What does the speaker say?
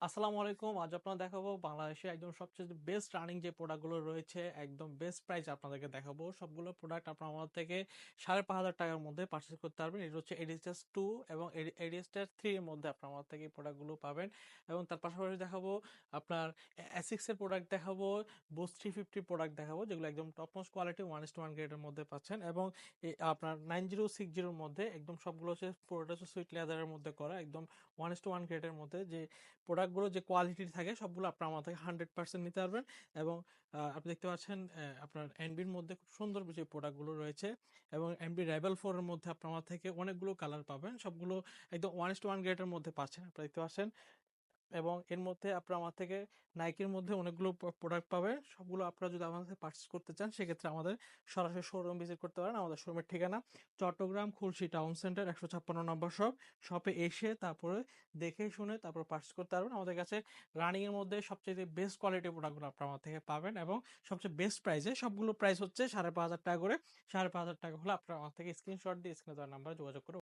আসসালামু আলাইকুম। আজ আপনারা দেখাবো বাংলাদেশে একদম সবচেয়ে বেস্ট রানিং যে প্রোডাক্টগুলো রয়েছে, একদম বেস্ট প্রাইস আপনাদেরকে দেখাবো। সবগুলো প্রোডাক্ট আপনারা আমাদের থেকে ৳৫,৫০০ মধ্যে পারচেজ করতে পারবেন। এটা হচ্ছে এডিস্টাস 2 এবং এডিস্টাস 3 এর মধ্যে আপনারা আমাদের থেকে এই প্রোডাক্টগুলো পাবেন। এবং তার পাশাপাশি দেখাবো আপনার অ্যাসিক্স এর প্রোডাক্ট দেখাবো, বুস্ট 350 প্রোডাক্ট দেখাবো, যেগুলো একদম টপ মোস্ট কোয়ালিটি 1:1 গ্রেডের মধ্যে পাচ্ছেন। এবং আপনার 9060 এর মধ্যে একদম সবগুলো হচ্ছে পুরোটা হচ্ছে সুইট লেদারের মধ্যে করা, একদম 1:1 গ্রেডের মধ্যে যে প্রোডাক্টগুলো যে কোয়ালিটি থাকে সবগুলো আপনার আমার থেকে 100% নিতে পারবেন। এবং আপনি দেখতে পাচ্ছেন আপনার এনবির মধ্যে খুব সুন্দর যে প্রোডাক্টগুলো রয়েছে, এবং এনবি রেবেল 4 এর মধ্যে আপনার আমার থেকে অনেকগুলো কালার পাবেন। সবগুলো একদম 1:1 গ্রেডের মধ্যে পাচ্ছেন, আপনি দেখতে পাচ্ছেন। এবং এর মধ্যে আপনারা আমার থেকে নাইকের মধ্যে অনেকগুলো প্রোডাক্ট পাবেন। সবগুলো আপনারা যদি আমাদের থেকে পারচেজ করতে চান, সেক্ষেত্রে আমাদের সরাসরি শোরুম ভিজিট করতে পারেন। আমাদের শোরুমের ঠিকানা চট্টগ্রাম খুলশী টাউন সেন্টার 156 নম্বর শপে এসে তারপরে দেখে শুনে তারপর পারচেজ করতে পারবেন। আমাদের কাছে রানিং এর মধ্যে সবচেয়ে বেস্ট কোয়ালিটির প্রোডাক্টগুলো আপনারা আমার থেকে পাবেন, এবং সবচেয়ে বেস্ট প্রাইসে। সবগুলো প্রাইস হচ্ছে ৳৫,৫০০ করে। ৳৫,৫০০ হলে আপনারা আমার থেকে স্ক্রিনশট দিয়ে স্ক্রিনে দেওয়া নাম্বারে যোগাযোগ করে